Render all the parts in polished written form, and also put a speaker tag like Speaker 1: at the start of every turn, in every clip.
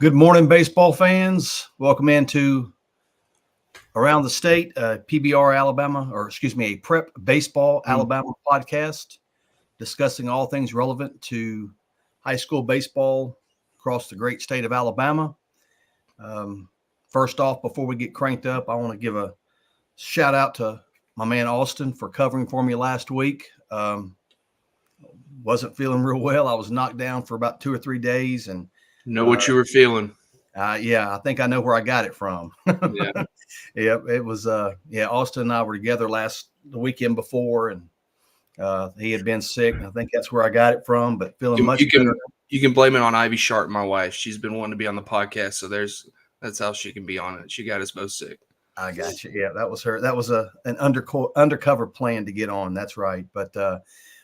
Speaker 1: Good morning, baseball fans. Welcome into Around the State, PBR Alabama, or excuse me, a Prep Baseball Alabama podcast discussing all things relevant to high school baseball across the great state of Alabama. First off, before we get cranked up, I want to give a shout out to my man Austin for covering for me last week. Wasn't feeling real well. I was knocked down for about 2 or 3 days, and
Speaker 2: know what you were feeling.
Speaker 1: Yeah, I think I know where I got it from.
Speaker 2: Yeah.
Speaker 1: Yeah, it was Austin and I were together the weekend before, and he had been sick. I think that's where I got it from, but feeling much better.
Speaker 2: You can blame it on Ivy Sharp, my wife. She's been wanting to be on the podcast, so that's how she can be on it. She got us both sick.
Speaker 1: I got you. Yeah, that was her. That was an undercover plan to get on. That's right. But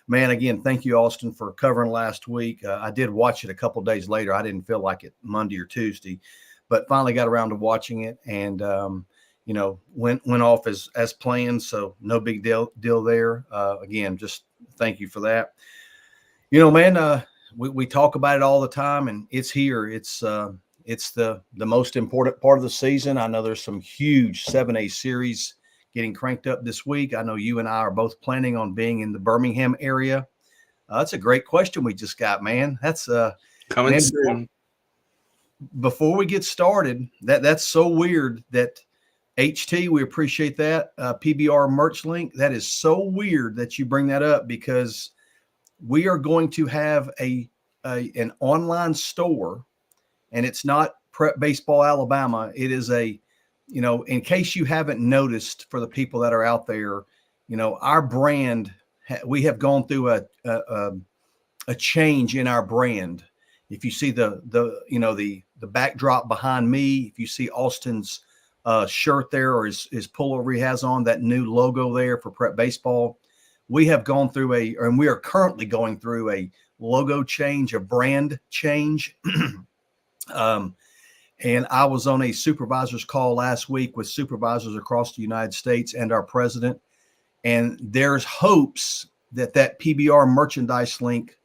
Speaker 1: man, again, thank you, Austin, for covering last week. I did watch it a couple of days later. I didn't feel like it Monday or Tuesday, but finally got around to watching it, and went off as planned. So no big deal there. Again, just thank you for that. Man, we talk about it all the time, and it's here. It's the most important part of the season. I know there's some huge 7A series getting cranked up this week. I know you and I are both planning on being in the Birmingham area. That's a great question we just got, man. That's
Speaker 2: coming soon.
Speaker 1: Before we get started, that's so weird that HT, we appreciate that. PBR merch link. That is so weird that you bring that up, because we are going to have an online store, and it's not Prep Baseball Alabama. It is in case you haven't noticed, for the people that are out there, our brand, we have gone through a change in our brand. If you see the backdrop behind me, if you see Austin's shirt there, or his pullover he has on, that new logo there for Prep Baseball, we have gone through and we are currently going through a logo change, a brand change. And I was on a supervisor's call last week with supervisors across the United States and our president, and there's hopes that PBR merchandise link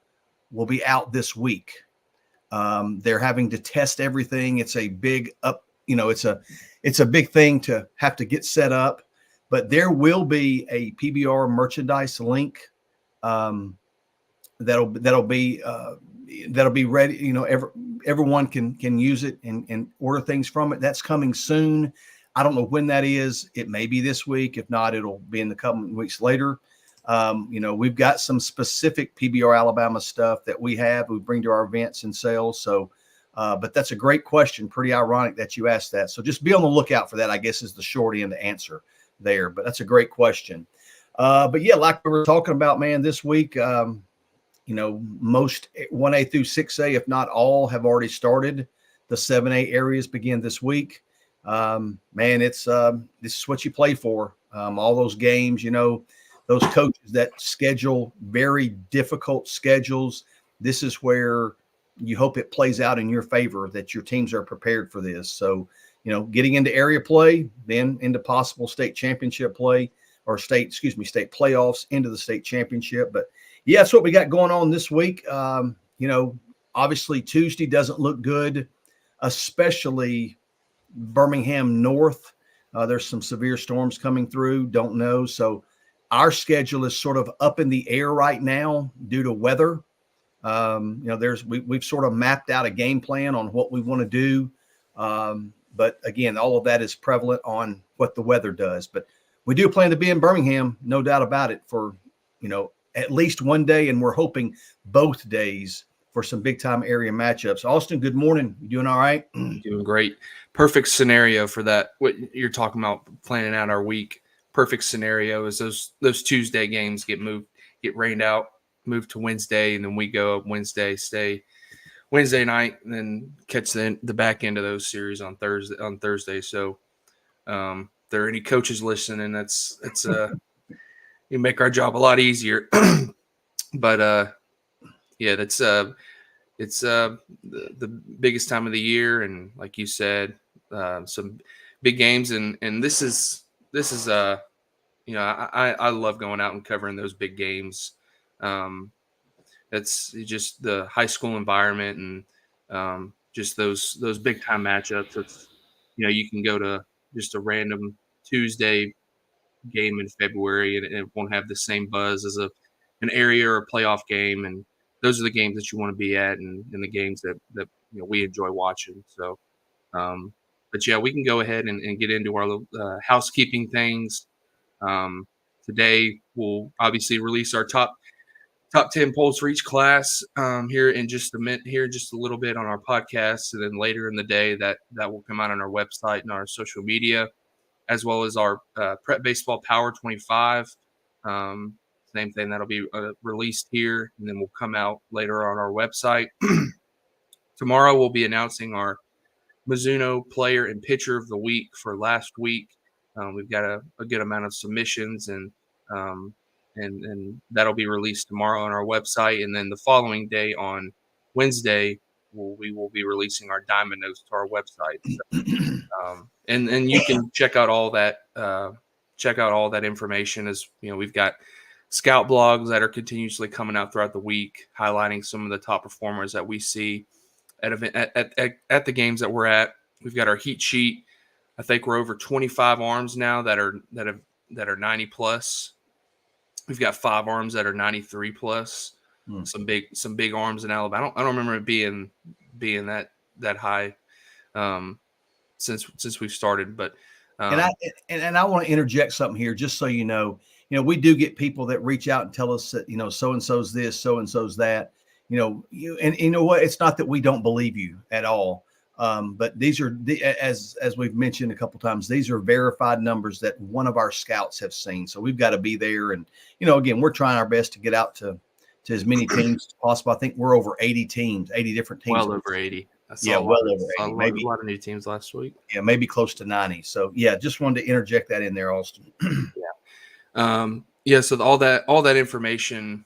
Speaker 1: will be out this week. They're having to test everything. It's a big it's a big thing to have to get set up, but there will be a PBR merchandise link that'll be ready. Everyone can use it and order things from it. That's coming soon. I don't know when that is. It may be this week. If not, it'll be in the couple of weeks later. We've got some specific PBR Alabama stuff that we bring to our events and sales. So, but that's a great question. Pretty ironic that you asked that. So just be on the lookout for that, I guess, is the short end answer there. But that's a great question. But yeah, like we were talking about, man, this week, most 1A through 6A, if not all, have already started. The 7A areas begin this week. Man, this is what you play for. All those games, those coaches that schedule very difficult schedules. This is where you hope it plays out in your favor, that your teams are prepared for this. So, getting into area play, then into possible state championship play, or state playoffs, into the state championship. But yeah, that's what we got going on this week. Obviously Tuesday doesn't look good, especially Birmingham North. There's some severe storms coming through. Don't know. So our schedule is sort of up in the air right now due to weather. We've sort of mapped out a game plan on what we want to do. But again, all of that is prevalent on what the weather does. But we do plan to be in Birmingham, no doubt about it, for, at least one day, and we're hoping both days for some big-time area matchups. Austin, good morning. You doing all right?
Speaker 2: Doing great. Perfect scenario for that. What you're talking about, planning out our week. Perfect scenario is those Tuesday games get rained out, moved to Wednesday, and then we go up Wednesday, stay Wednesday night, and then catch the back end of those series on Thursday. So, if there are any coaches listening, that's you make our job a lot easier. But yeah, that's it's the biggest time of the year, and like you said, some big games, and this is I love going out and covering those big games. It's just the high school environment, and just those big time matchups. It's you can go to just a random Tuesday game in February and it won't have the same buzz as an area or a playoff game, and those are the games that you want to be at, and the games that we enjoy watching. So, but yeah, we can go ahead and get into our housekeeping things. Today we'll obviously release our top 10 polls for each class here in just a minute, here just a little bit on our podcast, and then later in the day that will come out on our website and our social media, as well as our Prep Baseball Power 25. Same thing, that'll be released here, and then will come out later on our website. Tomorrow we'll be announcing our Mizuno Player and Pitcher of the Week for last week. We've got a good amount of submissions, um, and that'll be released tomorrow on our website. And then the following day on Wednesday, we will be releasing our Diamond Notes to our website. So, and you can check out all that information. As we've got scout blogs that are continuously coming out throughout the week, highlighting some of the top performers that we see at the games that we're at. We've got our heat sheet. I think we're over 25 arms now that are 90 plus. We've got 5 arms that are 93 plus. Some big arms in Alabama. I don't remember it being that high since we've started. But
Speaker 1: and I want to interject something here, just so you know, we do get people that reach out and tell us that so and so's this, so and so's that. And you know what? It's not that we don't believe you at all. But these are as we've mentioned a couple of times, these are verified numbers that one of our scouts have seen. So we've got to be there. And, again, we're trying our best to get out to as many teams as possible. I think we're over 80 teams, 80 different teams.
Speaker 2: Well over 80.
Speaker 1: Well over 80.
Speaker 2: Maybe a lot of new teams last week.
Speaker 1: Yeah, maybe close to 90. So yeah, just wanted to interject that in there, Austin.
Speaker 2: So all that information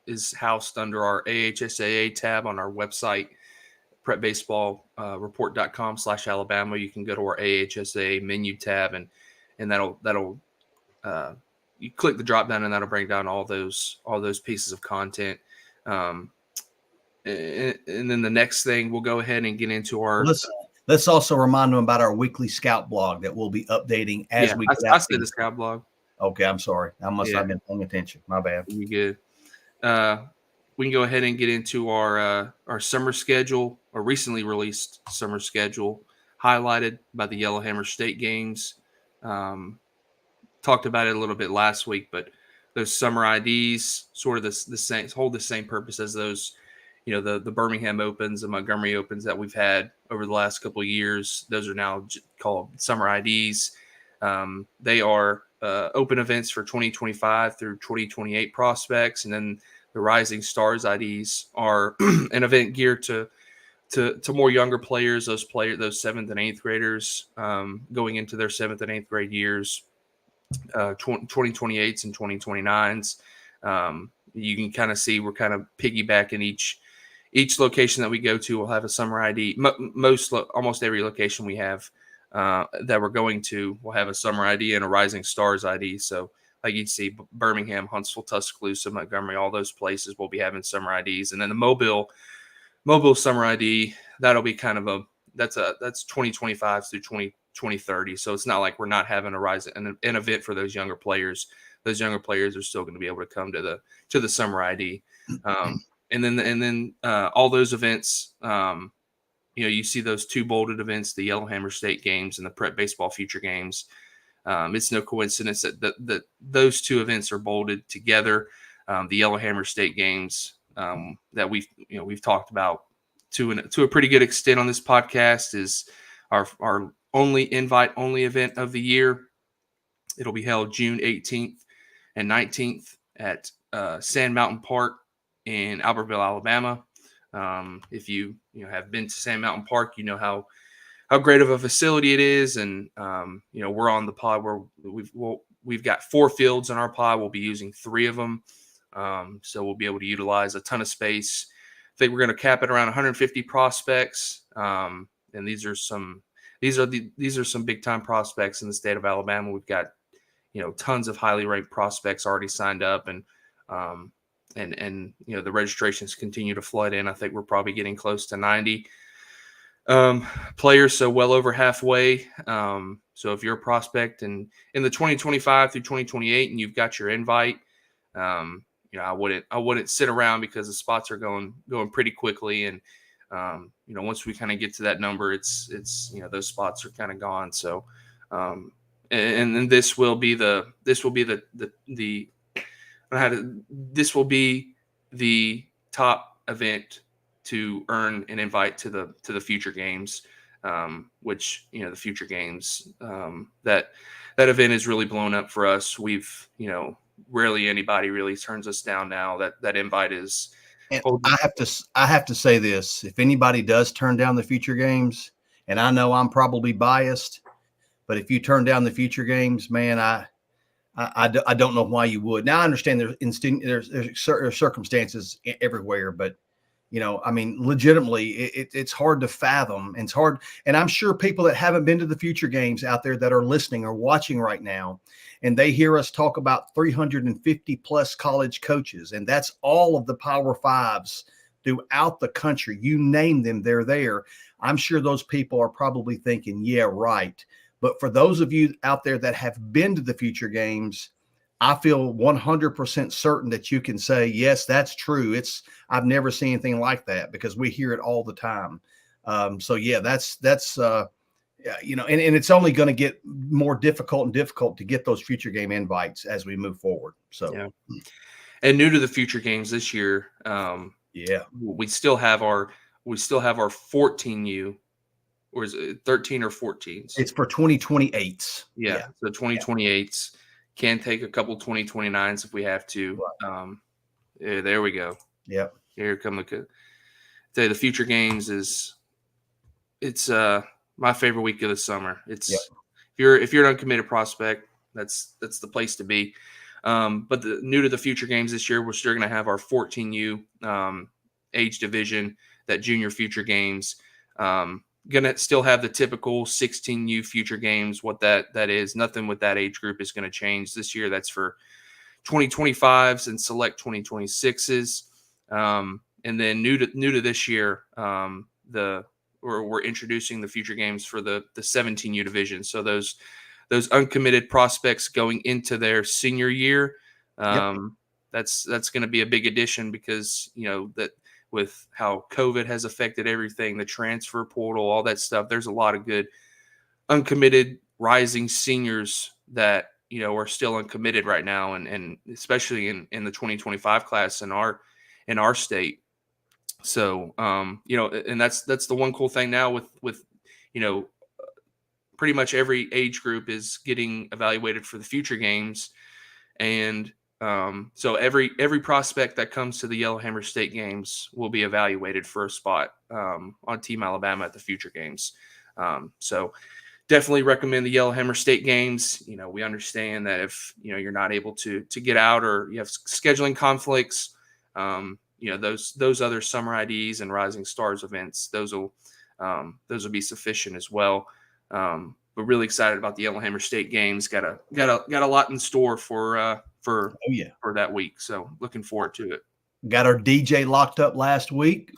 Speaker 2: is housed under our AHSAA tab on our website, prepbaseballreport.com/Alabama. You can go to our AHSAA menu tab, and that'll you click the drop down, and that'll bring down all those pieces of content. And then the next thing, we'll go ahead and get into our.
Speaker 1: Let's also remind them about our weekly scout blog that we'll be updating as we.
Speaker 2: I said the scout blog.
Speaker 1: Okay, I'm sorry. I must not have been paying attention. My bad.
Speaker 2: You good? We can go ahead and get into our summer schedule, our recently released summer schedule, highlighted by the Yellowhammer State games. Talked about it a little bit last week, but those summer IDs sort of the same, hold the same purpose as those, the Birmingham Opens and Montgomery Opens that we've had over the last couple of years. Those are now called summer IDs. They are open events for 2025 through 2028 prospects, and then the Rising Stars IDs are an event geared to more younger players, those 7th and 8th graders going into their 7th and 8th grade years, 2028s and 2029s. You can kind of see we're kind of piggybacking each location that we go to will have a summer ID. Almost every location we have that we're going to will have a summer ID and a Rising Stars ID. So like you'd see Birmingham, Huntsville, Tuscaloosa, Montgomery, all those places will be having summer IDs. And then the Mobile summer ID, that'll be kind of that's 2025 through 2030. So it's not like we're not having an event for those younger players. Those younger players are still going to be able to come to the summer ID. And then all those events, you see those 2 bolded events, the Yellowhammer State games and the Prep Baseball Future games. It's no coincidence that those 2 events are bolded together. The Yellowhammer State games that we've talked about to a pretty good extent on this podcast is our only invite-only event of the year. It'll be held June 18th and 19th at Sand Mountain Park in Albertville, Alabama. If you have been to Sand Mountain Park, you know how great of a facility it is, and we're on the pod where we've got 4 fields in our pod. We'll be using 3 of them, so we'll be able to utilize a ton of space. I think we're going to cap it around 150 prospects, and these are some big time prospects in the state of Alabama. We've got tons of highly ranked prospects already signed up, and and the registrations continue to flood in. I think we're probably getting close to 90 players, so well over halfway. So if you're a prospect and in the 2025 through 2028 and you've got your invite, I wouldn't sit around because the spots are going pretty quickly. And once we kind of get to that number, it's those spots are kind of gone. So and this will be the top event to earn an invite to the future games, which the future games, that event is really blown up for us. We've rarely anybody really turns us down now. That invite is.
Speaker 1: And I have to say this: if anybody does turn down the future games, and I know I'm probably biased, but if you turn down the future games, man, I don't know why you would. Now I understand there's circumstances everywhere, but legitimately, it's hard to fathom. And it's hard. And I'm sure people that haven't been to the future games out there that are listening or watching right now, and they hear us talk about 350 plus college coaches, and that's all of the Power Fives throughout the country. You name them, they're there. I'm sure those people are probably thinking, yeah, right. But for those of you out there that have been to the future games, I feel 100% certain that you can say, yes, that's true. I've never seen anything like that, because we hear it all the time. So yeah, that's and it's only going to get more difficult to get those future game invites as we move forward. So,
Speaker 2: yeah. And new to the future games this year, we still have our 14U, or is it 13 or 14s?
Speaker 1: It's for 2028s.
Speaker 2: Yeah. So 2028s can take a couple 2029s if we have to.
Speaker 1: Right.
Speaker 2: Yeah, there we go.
Speaker 1: Yeah.
Speaker 2: Here come the future games it's my favorite week of the summer. It's if you're an uncommitted prospect, that's the place to be. But the new to the future games this year, we're still going to have our 14U age division, that junior future games. Going to still have the typical 16U future games. What that is, nothing with that age group is going to change this year. That's for 2025s and select 2026s. And then new to this year, we're introducing the future games for the 17U division. So those uncommitted prospects going into their senior year, that's going to be a big addition, because that with how COVID has affected everything, the transfer portal, all that stuff, there's a lot of good uncommitted rising seniors that are still uncommitted right now, and especially in the 2025 class in our state. So and that's the one cool thing now with pretty much every age group is getting evaluated for the future games. And so every prospect that comes to the Yellowhammer State games will be evaluated for a spot on Team Alabama at the future games. So definitely recommend the Yellowhammer State games. We understand that if you're not able to get out, or you have scheduling conflicts, those other summer IDs and Rising Stars events, those will be sufficient as well. But really excited about the Yellowhammer State games. Got a lot in store for that week. So looking forward to it.
Speaker 1: Got our DJ locked up last week.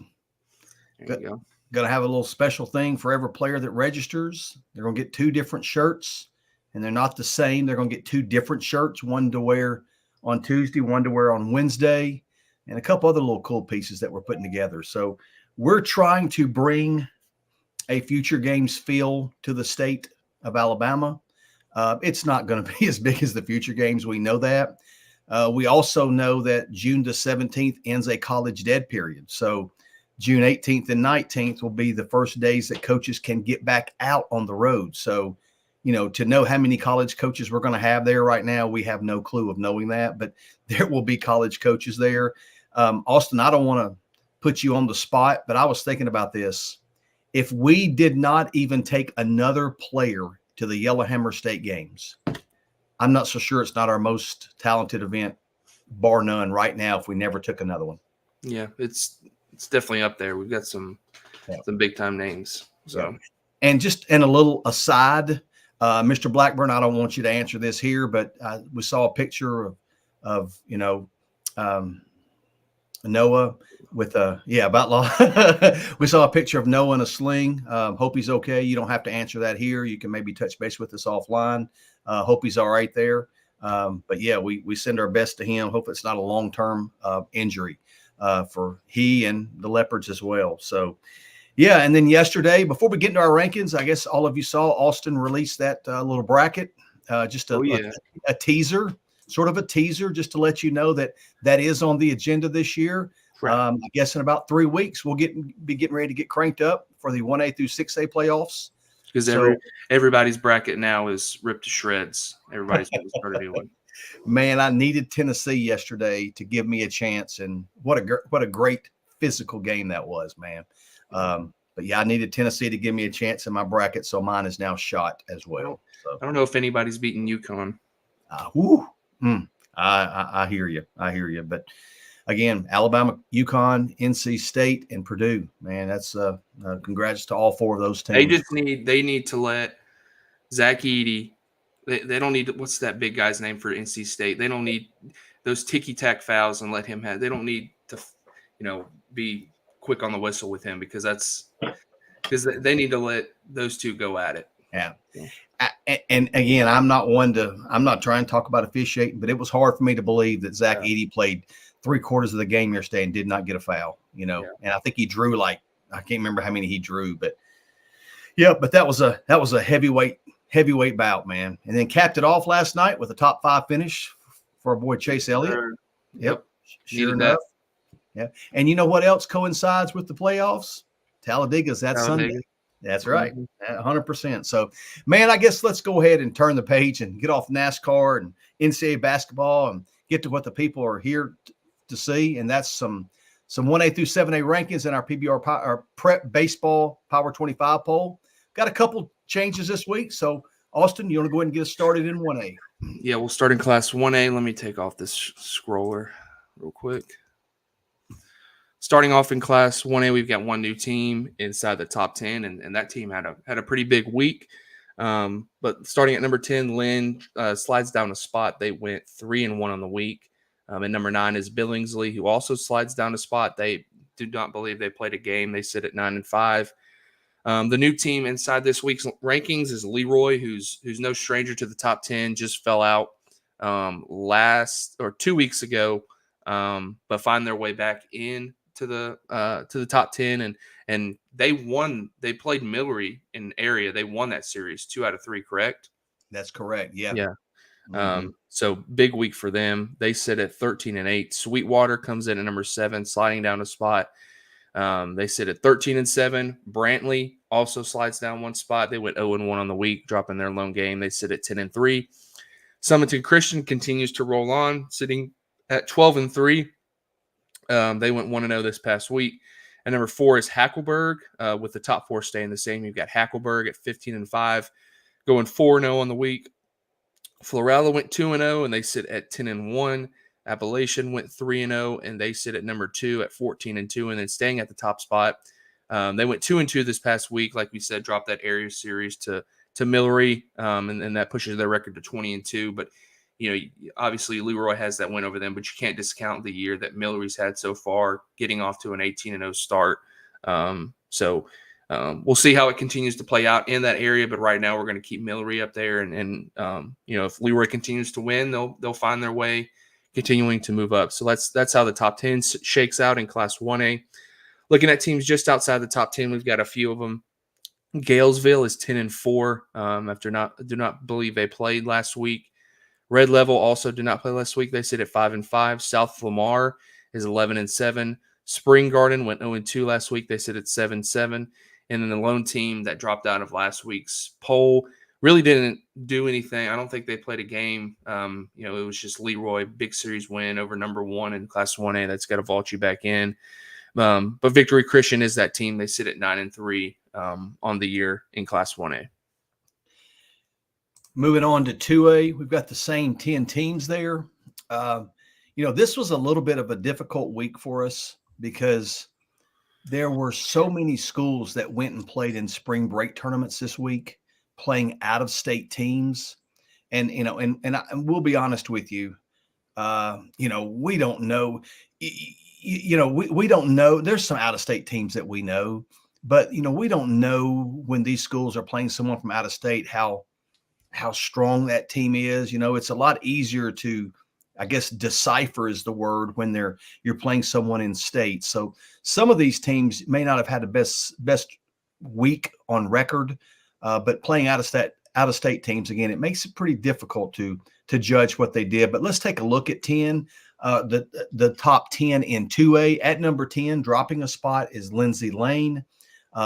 Speaker 2: There you go.
Speaker 1: Going to have a little special thing for every player that registers. They're going to get 2 different shirts, and they're not the same. They're going to get 2 different shirts, one to wear on Tuesday, one to wear on Wednesday, and a couple other little cool pieces that we're putting together. So we're trying to bring a future games feel to the state of Alabama. It's not going to be as big as the future games. We know that. We also know that June the 17th ends a college dead period. So June 18th and 19th will be the first days that coaches can get back out on the road. So, to know how many college coaches we're going to have there right now, we have no clue of knowing that, but there will be college coaches there. Austin, I don't want to put you on the spot, but I was thinking about this. If we did not even take another player to the Yellowhammer State games, I'm not so sure it's not our most talented event, bar none, right now, if we never took another one.
Speaker 2: Yeah, it's definitely up there. We've got some big time names. So,
Speaker 1: and a little aside, Mr. Blackburn, I don't want you to answer this here, but we saw a picture of Noah with about law. We saw a picture of Noah in a sling. Hope he's okay. You don't have to answer that here. You can maybe touch base with us offline. Hope he's all right there. But yeah, we send our best to him. Hope it's not a long-term injury for he and the Leopards as well. So yeah, and then yesterday, before we get into our rankings, I guess all of you saw Austin release that little bracket, just
Speaker 2: Oh yeah.
Speaker 1: a teaser, sort of a teaser, just to let you know that that is on the agenda this year.
Speaker 2: Right.
Speaker 1: I guess in about 3 weeks, we'll be getting ready to get cranked up for the 1A through 6A playoffs.
Speaker 2: Because everybody's bracket now is ripped to shreds. Everybody's going to start a new one.
Speaker 1: Man, I needed Tennessee yesterday to give me a chance, and what a great physical game that was, man. But yeah, I needed Tennessee to give me a chance in my bracket, so mine is now shot as well. So
Speaker 2: I don't know if anybody's beaten UConn.
Speaker 1: I hear you. I hear you. But again, Alabama, UConn, NC State, and Purdue. Man, that's congrats to all 4 of those teams.
Speaker 2: They need to let Zach Edey. They don't need, what's that big guy's name for NC State? They don't need those ticky-tack fouls and let him have. They don't need to, be quick on the whistle with him because they need to let those two go at it.
Speaker 1: Yeah. And again, I'm not trying to talk about officiating, but it was hard for me to believe that Zach Edey played 3/4 of the game yesterday and did not get a foul, And I think he drew I can't remember how many he drew, but yeah, but that was a heavyweight bout, man. And then capped it off last night with a top 5 finish for our boy Chase Elliott. Yep. Sure enough. Yeah. And you know what else coincides with the playoffs? Talladega's that Sunday. That's right. 100%. So, man, I guess let's go ahead and turn the page and get off NASCAR and NCAA basketball and get to what the people are here to see. And that's some 1A through 7A rankings in our PBR our prep baseball Power 25 poll. Got a couple changes this week. So, Austin, you want to go ahead and get us started in 1A?
Speaker 2: Yeah, we'll start in Class 1A. Let me take off this scroller real quick. Starting off in Class 1A, we've got one new team inside the top 10, and that team had a pretty big week. But starting at number 10, Lynn slides down a spot. They went 3-1 on the week. And number 9 is Billingsley, who also slides down a spot. They do not believe they played a game. They sit at 9-5. The new team inside this week's rankings is Leroy, who's no stranger to the top 10. Just fell out 2 weeks ago, but find their way back in to the top 10, and they won. They played Millery in area. They won that series 2 out of 3. Correct?
Speaker 1: That's correct. Yeah.
Speaker 2: Yeah. So big week for them. They sit at 13-8. Sweetwater comes in at number 7, sliding down a spot. They sit at 13-7. Brantley also slides down one spot. They went 0-1 on the week, dropping their lone game. They sit at 10-3. Summerton Christian continues to roll on, sitting at 12-3. They went 1-0 this past week. And number 4 is Hackleburg, with the top 4 staying the same. You've got Hackleburg at 15-5, going 4-0 on the week. Florella went 2-0, and they sit at 10-1. Appalachian went 3-0, and they sit at number 2 at 14-2, and then staying at the top spot. They went 2-2 this past week, like we said, dropped that area series to Millery, and that pushes their record to 20-2. But obviously Leroy has that win over them, but you can't discount the year that Millery's had so far, getting off to an 18-0 start. So we'll see how it continues to play out in that area. But right now we're going to keep Millery up there, and if Leroy continues to win, they'll find their way continuing to move up. So that's how the top 10 shakes out in Class 1A. Looking at teams just outside the top 10, we've got a few of them. Galesville is 10-4 after do not believe they played last week. Red Level also did not play last week. They sit at 5-5. South Lamar is 11-7. Spring Garden went 0-2 last week. They sit at 7-7. And then the lone team that dropped out of last week's poll really didn't do anything. I don't think they played a game. It was just Leroy, big series win over number 1 in Class 1A. That's got to vault you back in. But Victory Christian is that team. They sit at 9-3 on the year in Class 1A.
Speaker 1: Moving on to 2A, we've got the same 10 teams there. This was a little bit of a difficult week for us because there were so many schools that went and played in spring break tournaments this week, playing out-of-state teams. And we'll be honest with you, we don't know. we don't know. There's some out of state teams that we know, but we don't know when these schools are playing someone from out of state how strong that team is. It's a lot easier to, I guess, decipher is the word when you're playing someone in state. So some of these teams may not have had the best week on record, but playing out of state teams again, it makes it pretty difficult to judge what they did. But let's take a look at 10. The top 10 in 2A. At number 10, dropping a spot, is Lindsay Lane.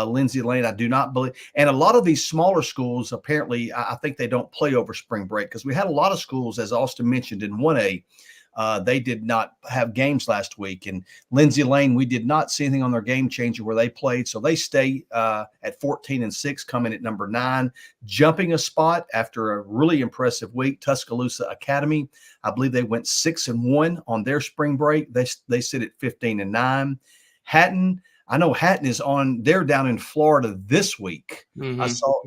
Speaker 1: Lindsay Lane, I do not believe. And a lot of these smaller schools, apparently, I think they don't play over spring break, because we had a lot of schools, as Austin mentioned, in 1A. They did not have games last week. And Lindsay Lane, we did not see anything on their game changer where they played. So they stay at 14-6, coming at number 9, jumping a spot after a really impressive week. Tuscaloosa Academy, I believe they went 6-1 on their spring break. They sit at 15-9. Hatton, I know Hatton is they're down in Florida this week.
Speaker 2: Mm-hmm.
Speaker 1: I saw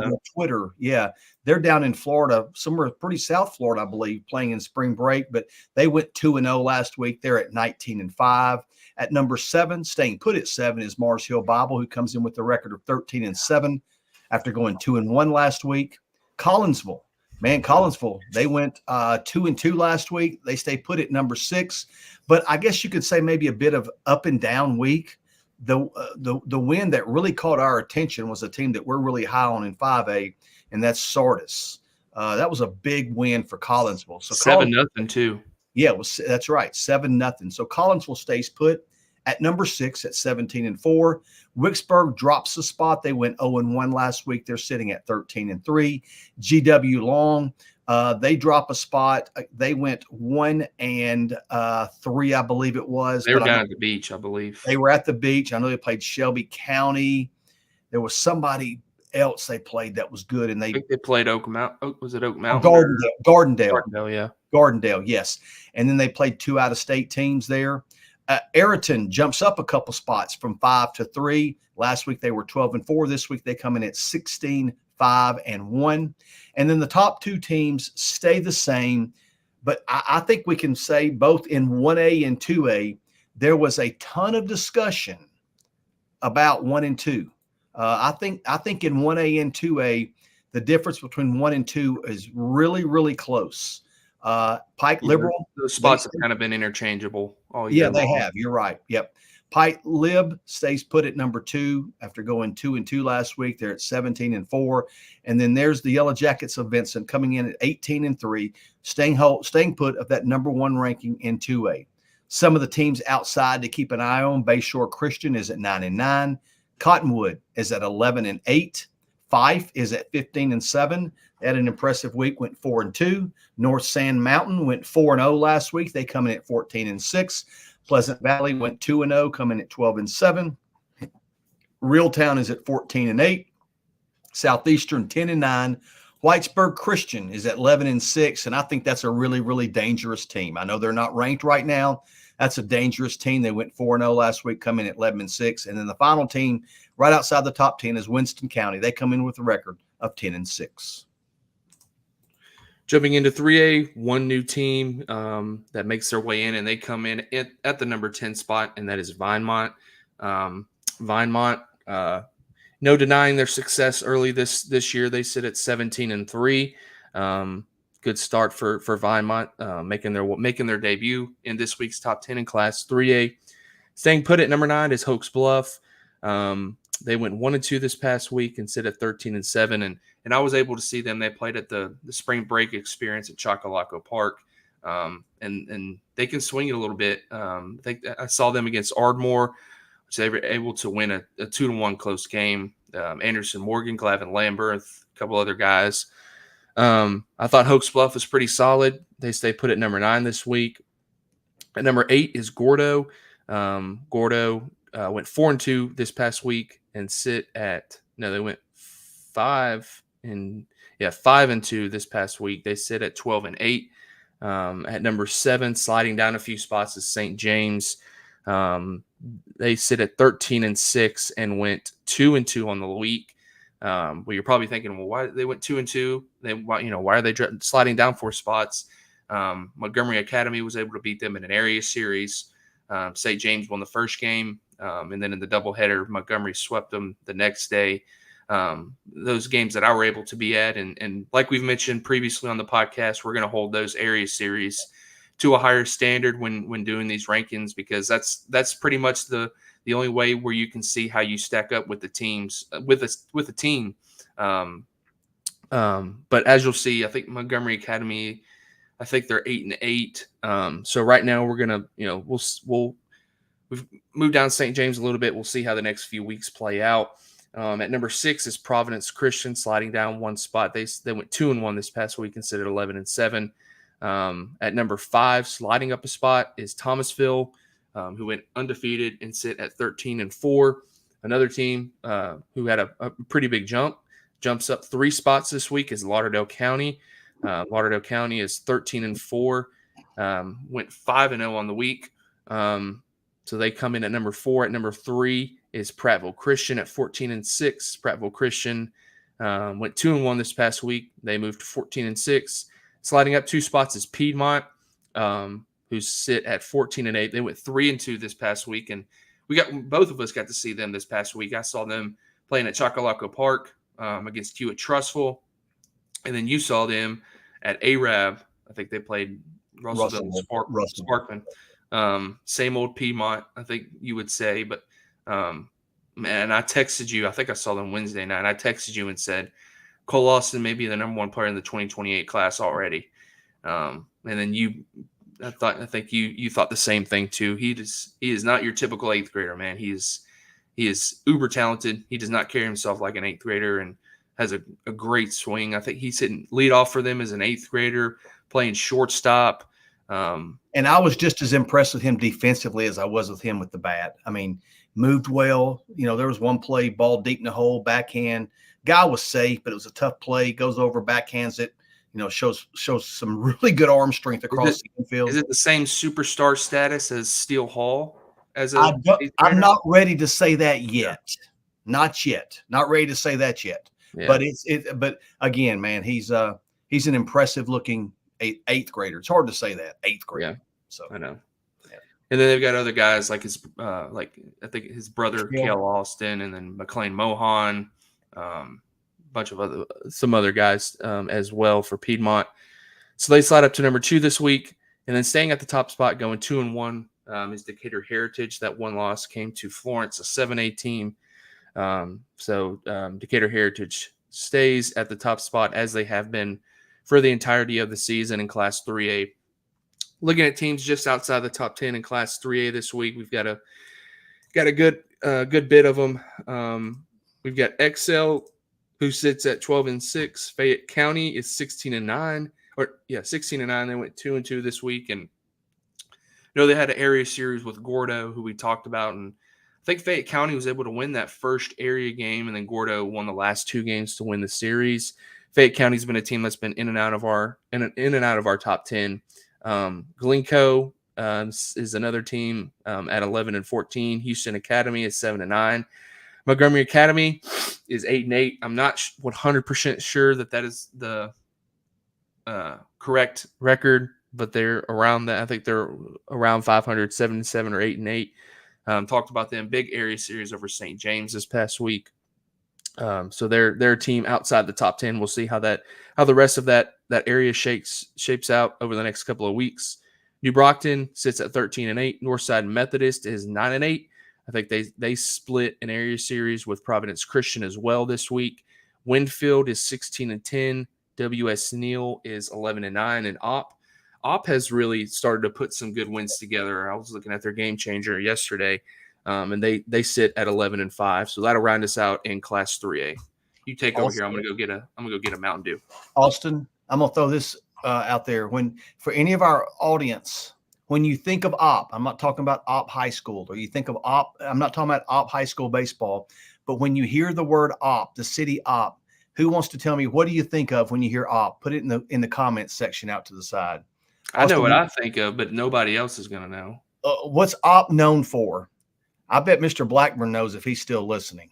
Speaker 1: them on Twitter. Yeah, they're down in Florida, somewhere pretty South Florida, I believe, playing in spring break, but they went 2-0 last week. They're at 19-5. At number 7, staying put at 7, is Mars Hill Bible, who comes in with a record of 13-7 after going 2-1 last week. Collinsville, they went 2-2 last week. They stay put at number 6, but I guess you could say maybe a bit of up and down week. The win that really caught our attention was a team that we're really high on in 5A, and that's Sardis. That was a big win for Collinsville. So
Speaker 2: 7-0 too.
Speaker 1: Yeah, that's right, 7-0. So Collinsville stays put at number 6 at 17-4. Wicksburg drops a spot. They went 0-1 last week. They're sitting at 13-3. GW Long, they drop a spot. They went 1-3, I believe it was.
Speaker 2: They were down at the beach, I believe.
Speaker 1: They were at the beach. I know they played Shelby County. There was somebody else they played that was good, and
Speaker 2: I think they played Oak Mountain. Was it Oak Mountain?
Speaker 1: Gardendale,
Speaker 2: yeah.
Speaker 1: Gardendale, yes. And then they played 2 out-of-state teams there. Ayrton jumps up a couple spots from 5-3. Last week they were 12-4. This week they come in at 16-5-1. And then the top 2 teams stay the same. But I think we can say both in 1A and 2A, there was a ton of discussion about 1 and 2. I think in 1A and 2A, the difference between 1 and 2 is really, really close. Pike Liberal,
Speaker 2: those spots have kind of been interchangeable all year.
Speaker 1: Yeah, they have. You're right. Yep. Pike Lib stays put at number 2 after going 2-2 last week. They're at 17-4. And then there's the Yellow Jackets of Vincent coming in at 18-3, staying put of that number 1 ranking in 2A. Some of the teams outside to keep an eye on: Bayshore Christian is at 9-9. Cottonwood is at 11-8. Fife is at 15-7. They had an impressive week, went 4-2. North Sand Mountain went 4-0 last week. They come in at 14-6. Pleasant Valley went 2-0, coming at 12-7. Reeltown is at 14-8. Southeastern 10-9. Whitesburg Christian is at 11-6, and I think that's a really, really dangerous team. I know they're not ranked right now. That's a dangerous team. They went 4-0 last week, coming at 11-6. And then the final team right outside the top 10 is Winston County. They come in with a record of 10-6.
Speaker 2: Jumping into 3A, one new team that makes their way in, and they come in at the number 10 spot, and that is Vinemont. Vinemont, no denying their success early this year. They sit at 17-3. Good start for Vinemont, making their debut in this week's top 10 in Class 3A. Staying put at number 9 is Hoax Bluff. They went 1-2 this past week and sit at 13-7. And I was able to see them. They played at the spring break experience at Chocolaco Park. And they can swing it a little bit. I think I saw them against Ardmore, which they were able to win a 2-1 close game. Anderson Morgan, Glavin Lamberth, a couple other guys. I thought Hoax Bluff was pretty solid. They stay put at number 9 this week. At number 8 is Gordo. Gordo went 4-2 this past week and they went 5-2 this past week. They sit at 12-8. At number 7, sliding down a few spots, is St. James. They sit at 13-6 and went 2-2 on the week. Well, you're probably thinking, well, why they went 2-2? Why are they sliding down 4 spots? Montgomery Academy was able to beat them in an area series. St. James won the first game, and then in the doubleheader, Montgomery swept them the next day. Those games that I were able to be at, and like we've mentioned previously on the podcast, we're going to hold those area series to a higher standard when doing these rankings, because that's pretty much the only way where you can see how you stack up with the teams with a team. But as you'll see, I think Montgomery Academy, I think they're 8-8. So right now we're gonna, we've moved down St. James a little bit. We'll see how the next few weeks play out. At number 6 is Providence Christian, sliding down one spot. They went 2-1 this past week and sit at 11-7. At number 5, sliding up a spot, is Thomasville, who went undefeated and sit at 13-4. Another team who had a pretty big jumps up 3 spots this week is Lauderdale County. Lauderdale County is 13-4, went 5-0 on the week. So they come in at number 4. At number 3 is Prattville Christian at 14-6. Prattville Christian went 2-1 this past week. They moved to 14-6. Sliding up 2 spots is Piedmont, who sit at 14-8. They went 3-2 this past week, and both of us got to see them this past week. I saw them playing at Chocolaco Park against Hewitt Trustful, and then you saw them at Arab. I think they played Russellville Sparkman. Same old Piedmont, I think you would say. But, man, I texted you. I think I saw them Wednesday night. I texted you and said, Cole Austin may be the number 1 player in the 2028 class already. And then I think you thought the same thing too. He is not your typical 8th grader, man. He is uber talented. He does not carry himself like an 8th grader and has a great swing. I think he's hitting leadoff for them as an 8th grader, playing shortstop.
Speaker 1: And I was just as impressed with him defensively as I was with him with the bat. I mean, moved well. There was one play, ball deep in the hole, backhand. Guy was safe, but it was a tough play. Goes over, backhands it. Shows some really good arm strength across the infield.
Speaker 2: Is it the same superstar status as Steele Hall?
Speaker 1: I'm not ready to say that yet. Not yet. Not ready to say that yet. Yeah. But again, man, he's an impressive looking 8th grader. It's hard to say that 8th grader. Yeah. So
Speaker 2: I know. Yeah. And then they've got other guys like I think his brother Cale Austin, and then McLean Mohan, bunch of some other guys as well for Piedmont. So they slide up to number 2 this week, and then staying at the top spot, going 2-1, is Decatur Heritage. That one loss came to Florence, a 7A team. So Decatur Heritage stays at the top spot as they have been for the entirety of the season in Class 3A. Looking at teams just outside the top 10 in Class 3A this week, we've got a good bit of them. We've got Excel, who sits at 12-6. Fayette County is 16-9. 16-9. They went 2-2 this week, and they had an area series with Gordo, who we talked about, and I think Fayette County was able to win that first area game, and then Gordo won the last 2 games to win the series. Fayette County's been a team that's been in and out of our top 10. Glencoe is another team at 11-14. Houston Academy is 7-9. Montgomery Academy is 8-8. I'm not 100% sure that is the correct record, but they're around that. I think they're around 500, 7-7 or 8-8. Talked about them, big area series over St. James this past week. So they're a team outside the top 10. We'll see how the rest of that area shapes out over the next couple of weeks. New Brockton sits at 13-8. Northside Methodist is 9-8. I think they split an area series with Providence Christian as well this week. Winfield is 16-10. W.S. Neal is 11-9, and Opp has really started to put some good wins together. I was looking at their game changer yesterday, and they sit at 11-5. So that'll round us out in Class 3A. You take over here. I'm gonna go get a Mountain Dew.
Speaker 1: Austin, I'm gonna throw this out there. For any of our audience, when you think of Opp, I'm not talking about Opp High School, or you think of Opp, I'm not talking about Opp High School baseball, but when you hear the word Opp, the city Opp, who wants to tell me, what do you think of when you hear Opp? Put it in the comments section out to the side.
Speaker 2: I know what I think of, but nobody else is going to know.
Speaker 1: What's Opp known for? I bet Mr. Blackburn knows if he's still listening.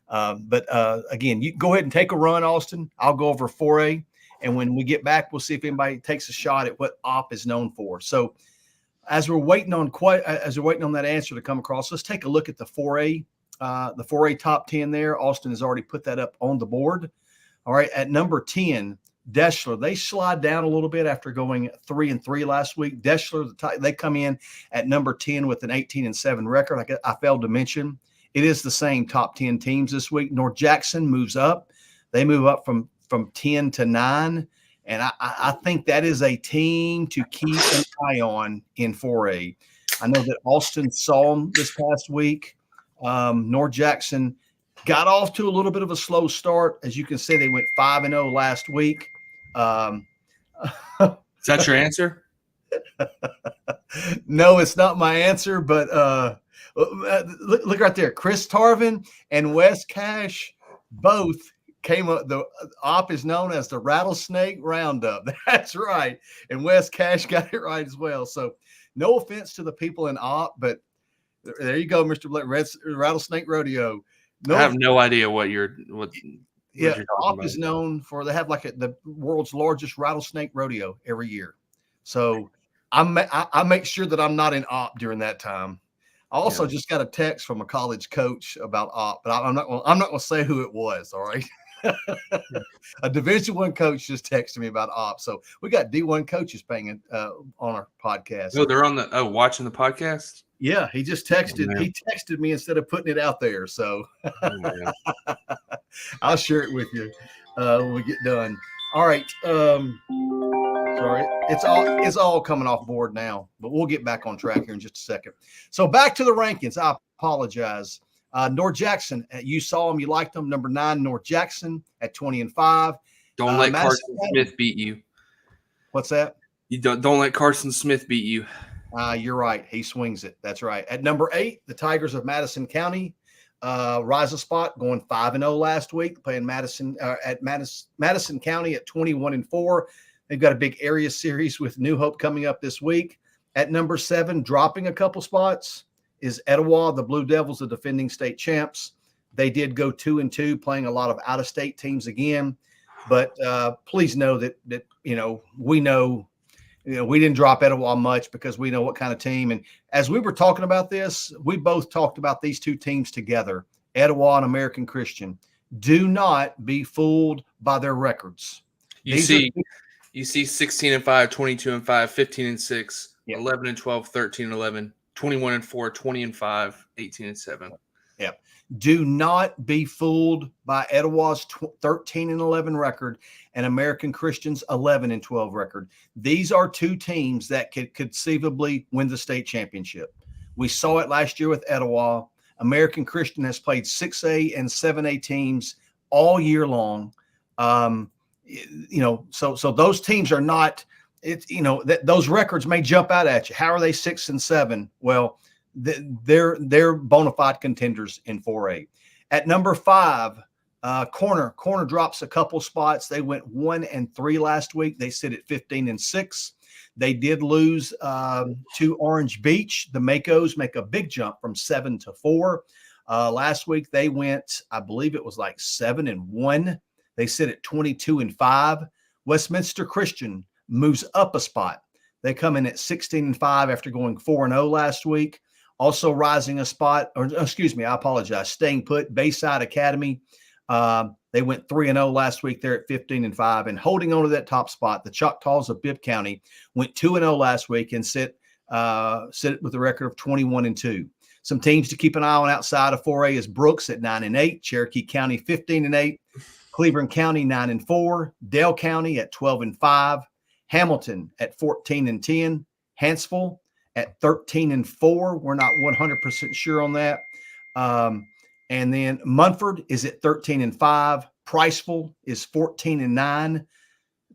Speaker 1: But again, you go ahead and take a run, Austin. I'll go over 4A. And when we get back, we'll see if anybody takes a shot at what Opp is known for. So As we're waiting on that answer to come across, let's take a look at the 4A. The 4A top 10 there. Austin has already put that up on the board. All right, at number 10, Deschler. They slide down a little bit after going 3-3 last week. Deschler, they come in at number 10 with an 18-7 record. I failed to mention, it is the same top 10 teams this week. North Jackson moves up. They move up from 10 to 9. And I think that is a team to keep an eye on in 4A. I know that Austin saw them this past week. North Jackson got off to a little bit of a slow start. As you can see, they went 5-0 last week.
Speaker 2: Is that your answer?
Speaker 1: No, it's not my answer, but look right there. Chris Tarvin and Wes Cash both came up. The op is known as the Rattlesnake Roundup. That's right. And Wes Cash got it right as well. So no offense to the people in op, but there you go, Mr. Blake. Rattlesnake Rodeo.
Speaker 2: I have no idea what you're
Speaker 1: op about. Is known for, they have like the world's largest rattlesnake rodeo every year. So I make sure that I'm not in op during that time. I also just got a text from a college coach about op, but I'm not going to say who it was. All right. A Division I coach just texted me about op. So we got D1 coaches paying on our podcast.
Speaker 2: Oh, they're on watching the podcast.
Speaker 1: Yeah, he just texted. He texted me instead of putting it out there. So I'll share it with you when we get done. All right. Sorry, it's all coming off board now, but we'll get back on track here in just a second. So back to the rankings. I apologize. North Jackson, you saw them, you liked them. Number 9, North Jackson at 20-5.
Speaker 2: Don't let Carson Smith beat you.
Speaker 1: What's that?
Speaker 2: You don't let Carson Smith beat you.
Speaker 1: You're right. He swings it. That's right. At number 8, the Tigers of Madison County rise a spot, going 5-0 last week, playing Madison County at 21-4. They've got a big area series with New Hope coming up this week. At number 7, dropping a couple spots, is Etowah, the Blue Devils, the defending state champs. They did go 2-2, playing a lot of out-of-state teams again. But please know that we know. We didn't drop Etowah much because we know what kind of team. And as we were talking about this, we both talked about these two teams together, Etowah and American Christian. Do not be fooled by their records.
Speaker 2: You see 16-5, 22-5, 15-6, 11-12, 13-11, 21-4, 20-5, 18-7.
Speaker 1: Yeah. Do not be fooled by Etowah's 13-11 record and American Christian's 11-12 record. These are two teams that could conceivably win the state championship. We saw it last year with Etowah. American Christian has played 6A and 7A teams all year long. So those teams are not. Those records may jump out at you. How are they 6 and 7? Well, they're bona fide contenders in 4A. At number 5, Corner drops a couple spots. They went 1-3 last week. They sit at 15-6. They did lose to Orange Beach. The Makos make a big jump from 7 to 4. Last week they went, I believe it was like 7-1. They sit at 22-5. Westminster Christian moves up a spot. They come in at 16-5 after going 4-0 last week. Also rising a spot, staying put, Bayside Academy. They went 3-0 last week. They're at 15-5. And holding on to that top spot, the Choctaws of Bibb County went 2-0 last week and sit with a record of 21-2. Some teams to keep an eye on outside of 4A is Brooks at 9-8, Cherokee County 15-8, Cleveland County 9-4, Dale County at 12-5, Hamilton at 14-10, Hanceville at 13-4. We're not 100% sure on that. And then Munford is at 13-5. Priceville is 14-9.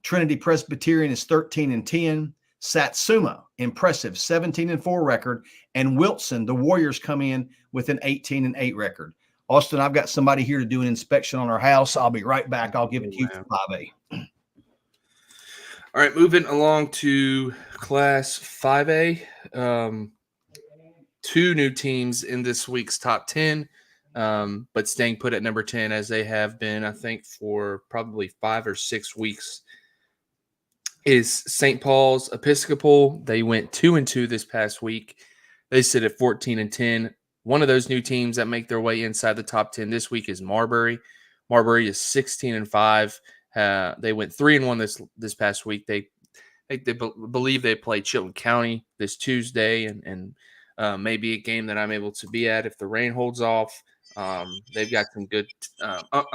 Speaker 1: Trinity Presbyterian is 13-10. Satsuma, impressive 17-4 record. And Wilson, the Warriors, come in with an 18-8 record. Austin, I've got somebody here to do an inspection on our house. I'll be right back. I'll give it to you for 5A.
Speaker 2: All right, moving along to Class 5A. 2 new teams in this week's top 10, but staying put at number 10 as they have been, I think, for probably 5 or 6 weeks is St. Paul's Episcopal. They went 2-2 this past week. They sit at 14-10. One of those new teams that make their way inside the top 10 this week is Marbury. Marbury is 16-5. They went 3-1 this past week. They believe they play Chilton County this Tuesday, and maybe a game that I'm able to be at if the rain holds off. They've got some good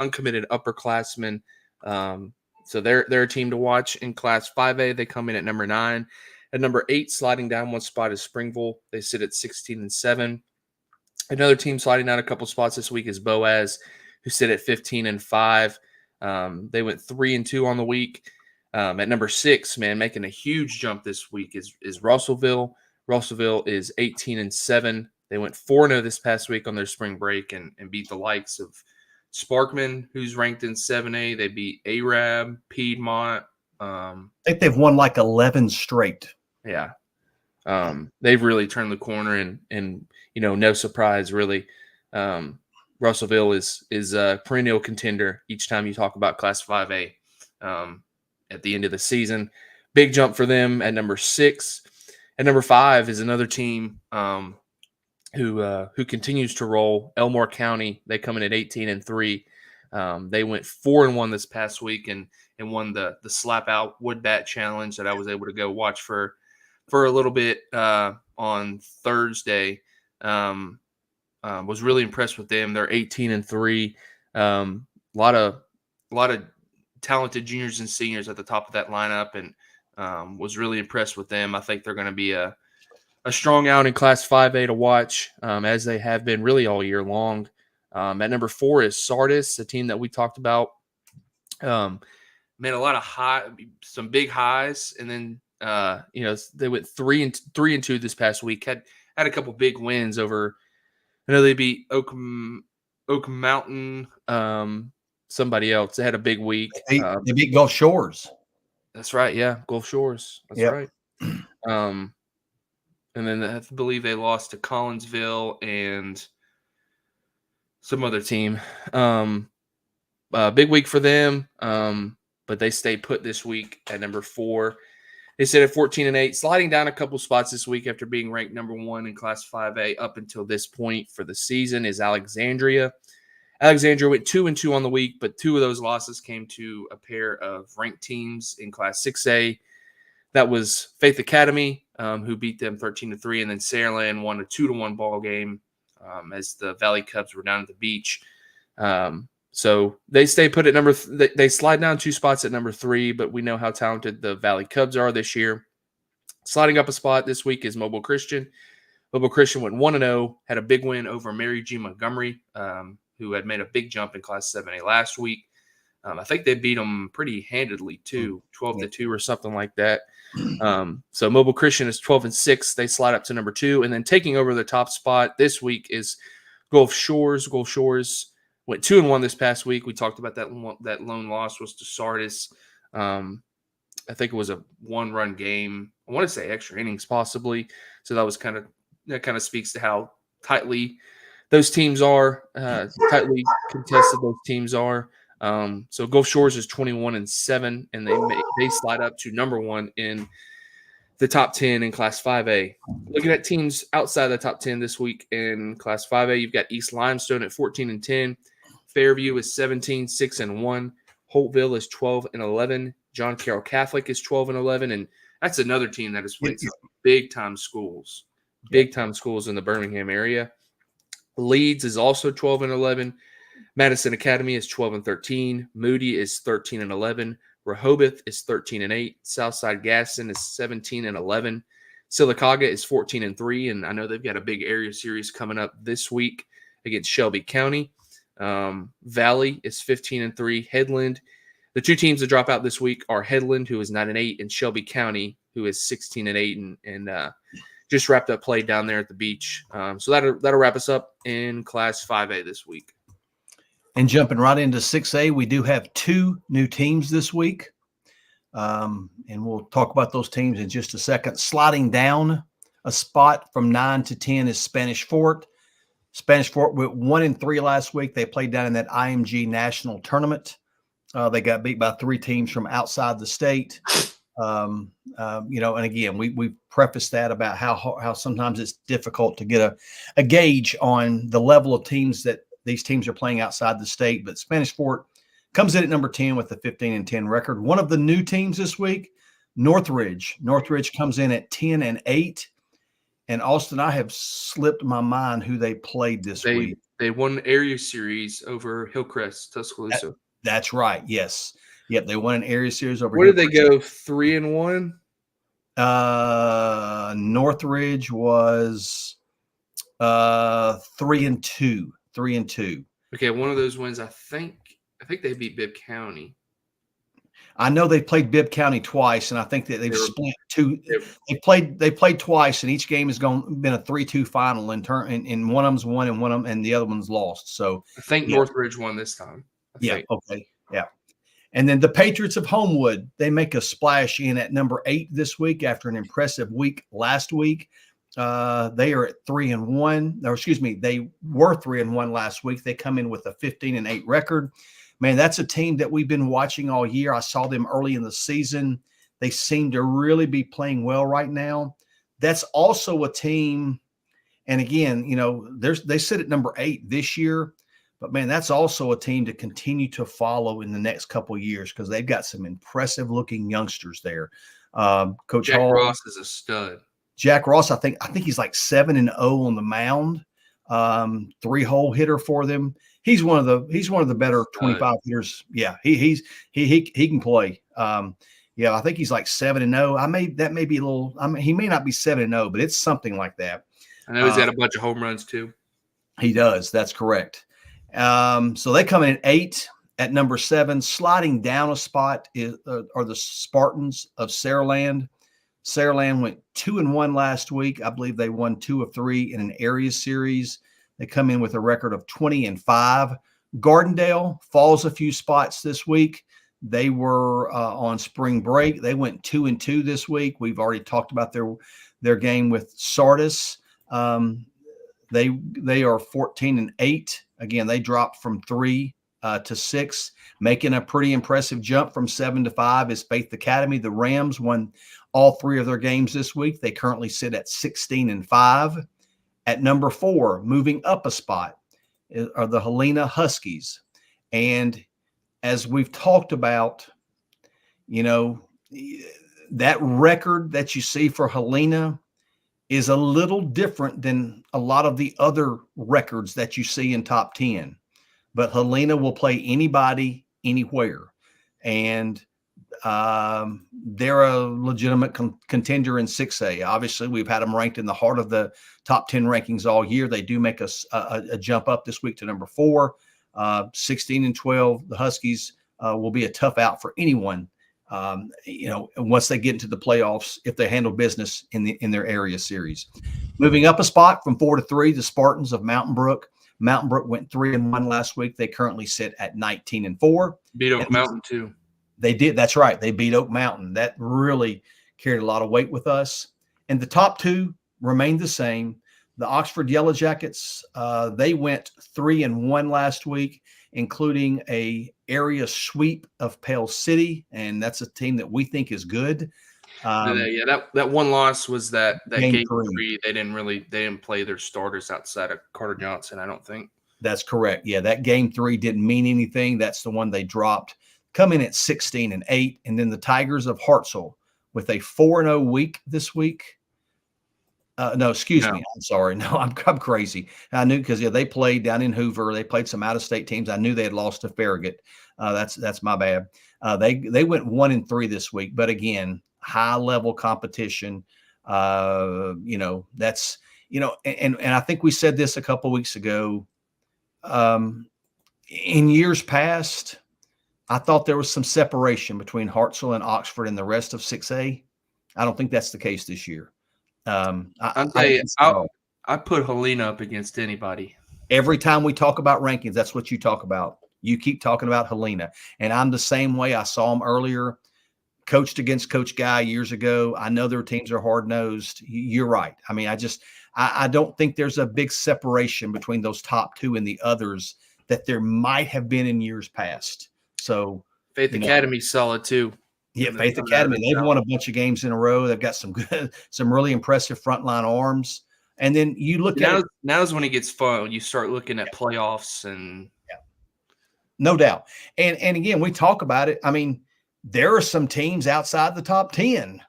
Speaker 2: uncommitted upperclassmen. So they're a team to watch in Class 5A. They come in at number 9. At number 8, sliding down one spot is Springville. They sit at 16-7. Another team sliding down a couple spots this week is Boaz, who sit at 15-5. They went 3-2 on the week. At number 6, man, making a huge jump this week is Russellville. Russellville is 18-7. They went 4-0 this past week on their spring break and beat the likes of Sparkman, who's ranked in 7A. They beat Arab, Piedmont.
Speaker 1: I think they've won like 11 straight.
Speaker 2: Yeah. They've really turned the corner, and no surprise, really. Russellville is a perennial contender each time you talk about Class 5A at the end of the season. Big jump for them at number 6. At number 5 is another team who continues to roll. Elmore County. They come in at 18-3. They went 4-1 this past week and won the slap out wood bat challenge that I was able to go watch for a little bit on Thursday. Was really impressed with them. They're 18-3. A lot of talented juniors and seniors at the top of that lineup, and was really impressed with them. I think they're going to be a strong out in Class 5A to watch, as they have been really all year long. At number 4 is Sardis, a team that we talked about. Man, a lot of some big highs, and then they went 3-2 this past week. Had a couple big wins over. I know they beat Oak Mountain, somebody else. They had a big week.
Speaker 1: They beat Gulf Shores.
Speaker 2: That's right. Yeah, Gulf Shores. That's right. And then I believe they lost to Collinsville and some other team. Big week for them, but they stay put this week at number 4. They sit at 14-8, sliding down a couple spots this week after being ranked number 1 in Class 5A up until this point for the season is Alexandria. Alexandria went 2-2 on the week, but 2 of those losses came to a pair of ranked teams in Class 6A. That was Faith Academy, who beat them 13-3, and then Saraland won a 2-1 ball game as the Valley Cubs were down at the beach. So they stay put at they slide down 2 spots at number 3, but we know how talented the Valley Cubs are this year. Sliding up a spot this week is Mobile Christian. Mobile Christian went 1-0, had a big win over Mary G. Montgomery, who had made a big jump in Class 7A last week. I think they beat them pretty handedly too, 12-2 or something like that. So Mobile Christian is 12-6. They slide up to number 2, and then taking over the top spot this week is Gulf Shores. Gulf Shores went 2-1 this past week. We talked about that lone loss was to Sardis. I think it was a 1-run game. I want to say extra innings possibly. So that kind of speaks to how tightly those teams are, tightly contested those teams are. So Gulf Shores is 21-7, and they slide up to number 1 in the top 10 in Class 5A. Looking at teams outside the top 10 this week in Class 5A, you've got East Limestone at 14-10. Fairview is 17-6-1. Holtville is 12-11. John Carroll Catholic is 12-11, and that's another team that has played some big-time schools in the Birmingham area. Leeds is also 12-11. Madison Academy is 12-13. Moody is 13-11. Rehoboth is 13-8. Southside Gaston is 17-11. Sylacauga is 14-3, and I know they've got a big area series coming up this week against Shelby County. Valley is 15-3. Headland, the 2 teams that drop out this week are Headland, who is 9-8, and Shelby County, who is 16-8, and just wrapped up play down there at the beach. So that'll wrap us up in Class 5A this week.
Speaker 1: And jumping right into 6A, we do have 2 new teams this week. And we'll talk about those teams in just a second. Sliding down a spot from 9 to 10 is Spanish Fort. Spanish Fort went 1-3 last week. They played down in that IMG National Tournament. They got beat by 3 teams from outside the state. And again, we prefaced that about how sometimes it's difficult to get a gauge on the level of teams that these teams are playing outside the state. But Spanish Fort comes in at number 10 with a 15-10 record. One of the new teams this week, Northridge. Northridge comes in at 10-8. And Austin, I have slipped my mind who they played this week.
Speaker 2: They won an area series over Hillcrest, Tuscaloosa.
Speaker 1: That's right. Yes. Yep. They won an area series over.
Speaker 2: Where did they go? 3-1.
Speaker 1: Northridge was 3-2. 3-2.
Speaker 2: Okay, one of those wins. I think they beat Bibb County.
Speaker 1: I know they played Bibb County twice, and I think that they've split two. They played twice, and each game has been a 3-2 final in turn. And one of them's won, and the other one's lost. So
Speaker 2: I think Northridge won this time.
Speaker 1: Okay. Yeah. And then the Patriots of Homewood, they make a splash in at number 8 this week after an impressive week last week. They are at 3-1. Or excuse me, they were 3-1 last week. They come in with a 15-8 record. Man, that's a team that we've been watching all year. I saw them early in the season. They seem to really be playing well right now. That's also a team, and again, they sit at number 8 this year, but man, that's also a team to continue to follow in the next couple of years because they've got some impressive looking youngsters there. Coach
Speaker 2: Jack
Speaker 1: Hall,
Speaker 2: Ross is a stud.
Speaker 1: Jack Ross, I think he's like 7-0 on the mound. 3-hole hitter for them. He's one of the better 25 hitters. Yeah, he can play. I think he's like 7-0. That may be a little. He may not be 7-0, but it's something like that.
Speaker 2: I know he's got a bunch of home runs too.
Speaker 1: He does. That's correct. So they come in at 8 at number 7. Sliding down a spot are the Spartans of Saraland. Saraland went 2-1 last week. I believe they won 2 of 3 in an area series. They come in with a record of 20-5. Gardendale falls a few spots this week. They were on spring break. They went 2-2 this week. We've already talked about their game with Sardis. They are 14-8. Again, they dropped from 3 to 6, making a pretty impressive jump from 7 to 5 is Faith Academy. The Rams won all 3 of their games this week. They currently sit at 16-5. At number 4, moving up a spot, are the Helena Huskies. And as we've talked about, that record that you see for Helena is a little different than a lot of the other records that you see in top 10. But Helena will play anybody, anywhere. And they're a legitimate contender in 6A. Obviously, we've had them ranked in the heart of the top 10 rankings all year. They do make a jump up this week to number 4. 16-12. The Huskies will be a tough out for anyone. Once they get into the playoffs, if they handle business in their area series. Moving up a spot from 4 to 3, the Spartans of Mountain Brook. Mountain Brook went 3-1 last week. They currently sit at 19-4.
Speaker 2: Beat Oak Mountain too.
Speaker 1: They did. That's right. They beat Oak Mountain. That really carried a lot of weight with us. And the top 2 remained the same. The Oxford Yellow Jackets, they went 3-1 last week, including a area sweep of Pale City, and that's a team that we think is good.
Speaker 2: That one loss was that game 3. They didn't play their starters outside of Carter Johnson, I don't think.
Speaker 1: That's correct. Yeah, that game 3 didn't mean anything. That's the one they dropped. Come in at 16-8, and then the Tigers of Hartselle with a 4-0 week this week. No, excuse me. I'm sorry. No, I'm crazy. I knew because they played down in Hoover. They played some out-of-state teams. I knew they had lost to Farragut. That's my bad. They went 1-3 this week, but again, high-level competition. And I think we said this a couple weeks ago. In years past, I thought there was some separation between Hartselle and Oxford and the rest of 6A. I don't think that's the case this year.
Speaker 2: I put Helena up against anybody.
Speaker 1: Every time we talk about rankings, that's what you talk about. You keep talking about Helena. And I'm the same way. I saw them earlier, coached against Coach Guy years ago. I know their teams are hard-nosed. You're right. I mean, I don't think there's a big separation between those top 2 and the others that there might have been in years past. So
Speaker 2: Faith Academy's solid too.
Speaker 1: Yeah,
Speaker 2: coming
Speaker 1: Faith
Speaker 2: out of
Speaker 1: Academy.
Speaker 2: the
Speaker 1: They've
Speaker 2: South.
Speaker 1: won a bunch of games in a row. They've got some good, some really impressive frontline arms. And then you look at it,
Speaker 2: Now's when it gets fun. You start looking at playoffs and
Speaker 1: no doubt. And again, we talk about it. I mean, there are some teams outside the top 10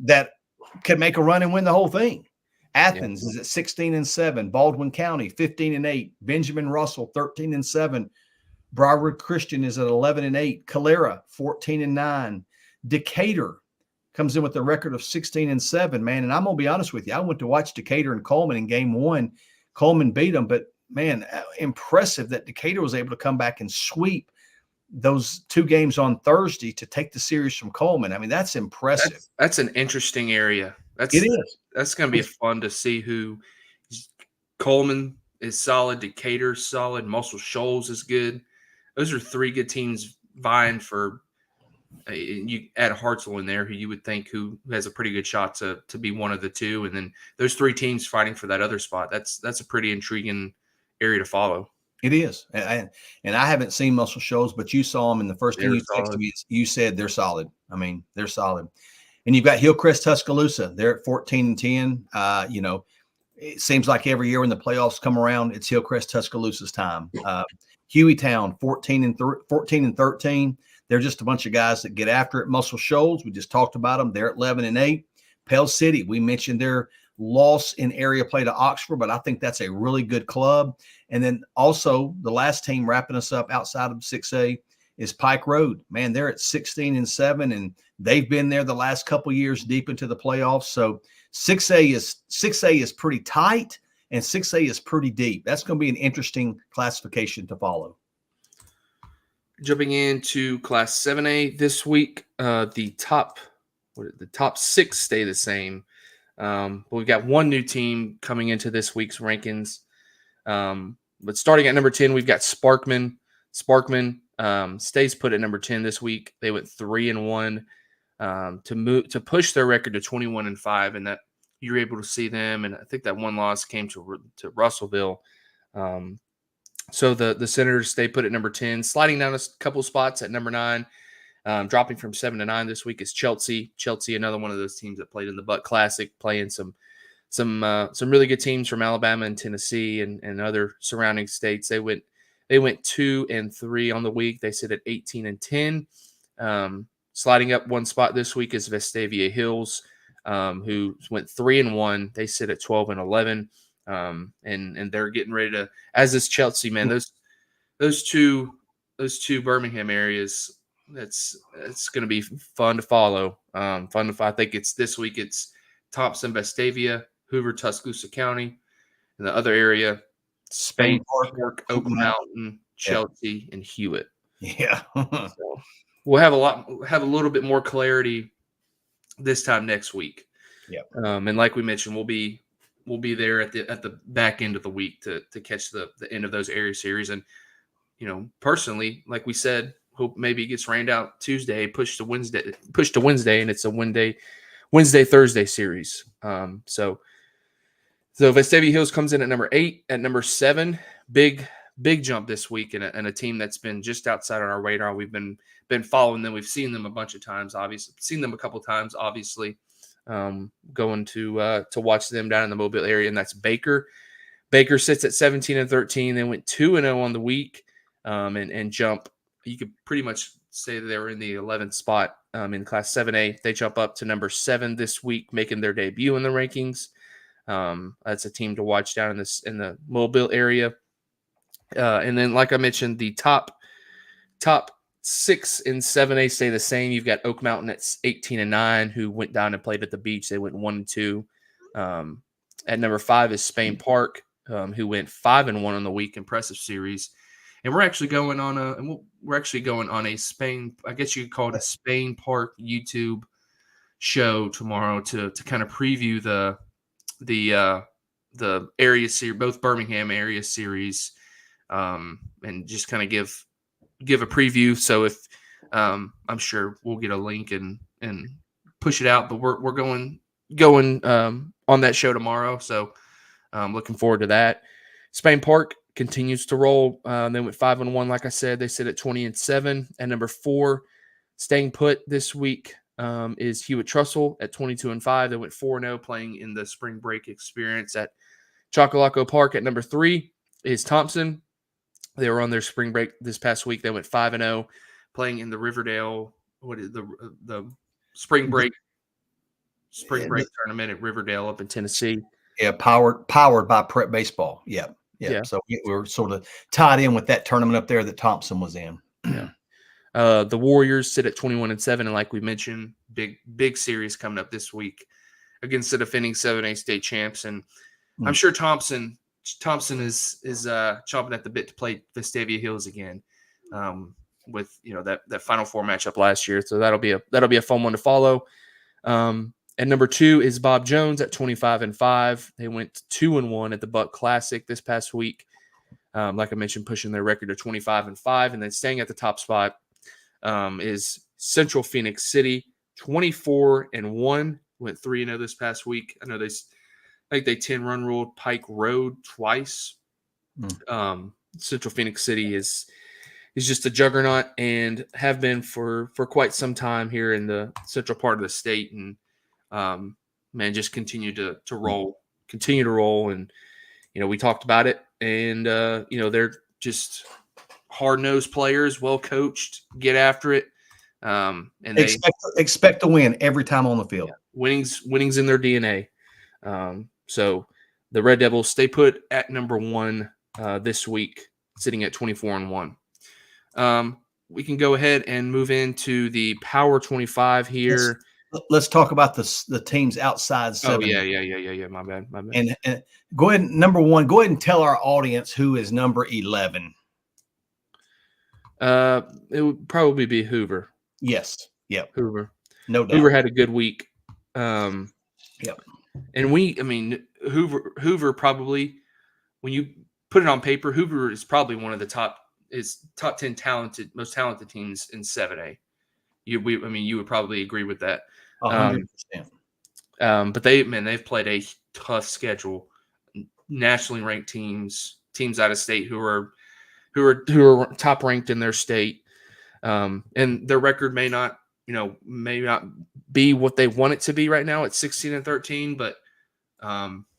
Speaker 1: that could make a run and win the whole thing. Athens is at 16-7, Baldwin County 15-8, Benjamin Russell 13-7, Broward Christian is at 11-8, Calera 14-9, Decatur comes in with a record of 16-7, man. And I'm gonna be honest with you, I went to watch Decatur and Coleman in game one. Coleman beat them, but man, impressive that Decatur was able to come back and sweep those two games on Thursday to take the series from Coleman. I mean, that's impressive.
Speaker 2: that's an interesting area.
Speaker 1: It is.
Speaker 2: That's going to be fun to see who. Coleman is solid. Decatur's solid. Muscle Shoals is good. Those are three good teams vying for. You add Hartzell in there, who you would think who has a pretty good shot to be one of the two, and then those three teams fighting for that other spot. That's a pretty intriguing area to follow.
Speaker 1: It is. And I haven't seen Muscle Shoals, but you saw them, and the first thing you texted me is you said they're solid. I mean, they're solid. And you've got Hillcrest Tuscaloosa. They're at 14-10. You know, it seems like every year when the playoffs come around, it's Hillcrest Tuscaloosa's time. Hueytown 14-13. They're just a bunch of guys that get after it. Muscle Shoals, we just talked about them. They're at 11-8. Pell City, we mentioned their loss in area play to Oxford, but I think that's a really good club. And then also the last team wrapping us up outside of 6A is Pike Road. Man, they're at 16-7, and they've been there the last couple years deep into the playoffs. So 6A is pretty tight, and 6A is pretty deep. That's going to be an interesting classification to follow.
Speaker 2: Jumping into Class 7A this week, the top six stay the same. But we've got one new team coming into this week's rankings. But starting at number 10, we've got Sparkman. Sparkman stays put at number 10 this week. They went 3-1 to push their record to 21-5, and that you're able to see them. And I think that one loss came to Russellville. So the Senators stay put at number 10, sliding down a couple spots at number 9. Dropping from 7-9 this week is Chelsea. Chelsea, another one of those teams that played in the Buck Classic, playing some really good teams from Alabama and Tennessee and other surrounding states. They went 2-3 on the week. They sit at 18-10. Sliding up one spot this week is Vestavia Hills, who went 3-1. They sit at 12-11. And they're getting ready to, as is Chelsea, man. Those two Birmingham areas. It's going to be fun to follow. I think it's this week. It's Thompson, Vestavia, Hoover, Tuscaloosa County, and the other area, Spain Park, Oak Mountain, Chelsea, and Hewitt.
Speaker 1: Yeah.
Speaker 2: So we'll have a little bit more clarity this time next week.
Speaker 1: Yeah.
Speaker 2: And like we mentioned, we'll be there at the back end of the week to catch the end of those area series. And personally, like we said, hope maybe it gets rained out Tuesday, push to Wednesday, and it's a Wednesday Thursday series. So Vestavia Hills comes in at number 8. At number 7, big jump this week, and a team that's been just outside on our radar. We've been following them. We've seen them a bunch of times. Obviously, seen them a couple times. Obviously, going to watch them down in the Mobile area, and that's Baker. Baker sits at 17-13. They went 2-0 on the week, and jump. You could pretty much say that they were in the 11th spot in Class 7A. They jump up to number 7 this week, making their debut in the rankings. That's a team to watch down in the Mobile area. And then, like I mentioned, the top 6 in 7A stay the same. You've got Oak Mountain at 18-9, who went down and played at the beach. They went 1-2. At number 5 is Spain Park, who went 5-1 on the week. Impressive series. And we're actually going on a Spain, I guess you could call it a Spain Park YouTube show tomorrow to kind of preview the area series, both Birmingham area series, and just kind of give a preview. So if I'm sure we'll get a link and push it out, but we're going on that show tomorrow. So I'm looking forward to that. Spain Park continues to roll. They went 5-1, like I said. They sit at 20-7. At number 4, Staying put this week is Hewitt Trussell at 22-5. They went 4-0 playing in the spring break experience at Chocolaco Park. At number 3 is Thompson. They were on their spring break this past week. They went 5-0 playing in the Riverdale, what is the spring break tournament at Riverdale up in Tennessee.
Speaker 1: Yeah, powered by Prep Baseball. Yeah. So we're sort of tied in with that tournament up there that Thompson was in.
Speaker 2: Yeah. The Warriors sit at 21-7, and like we mentioned, big series coming up this week against the defending 7A state champs. And I'm sure Thompson is chomping at the bit to play Vestavia Hills again, with that Final Four matchup last year. So that'll be a fun one to follow. At number 2 is Bob Jones at 25-5. They went 2-1 at the Buck Classic this past week. Like I mentioned, pushing their record to 25-5, and then staying at the top spot is Central Phoenix City, 24-1. Went 3-0 this past week. I know they 10-run ruled Pike Road twice. Central Phoenix City is just a juggernaut and have been for quite some time here in the central part of the state, and man, just continue to roll. And we talked about it, and they're just hard-nosed players, well coached, get after it, and they
Speaker 1: expect to win every time on the field.
Speaker 2: Winning's in their DNA. So the Red Devils stay put at number 1 this week, sitting at 24-1. We can go ahead and move into the Power 25 here.
Speaker 1: Let's talk about the teams outside 7.
Speaker 2: Oh, yeah. My bad.
Speaker 1: And go ahead, number 1, go ahead and tell our audience who is number 11.
Speaker 2: It would probably be Hoover.
Speaker 1: Yes. Yep.
Speaker 2: Hoover.
Speaker 1: No doubt.
Speaker 2: Hoover had a good week.
Speaker 1: Yep.
Speaker 2: And Hoover probably, when you put it on paper, Hoover is probably one of the top 10 most talented teams in 7A. You would probably agree with that.
Speaker 1: 100%.
Speaker 2: But they've played a tough schedule. Nationally ranked teams out of state who are top ranked in their state, and their record may not be what they want it to be right now at 16-13. But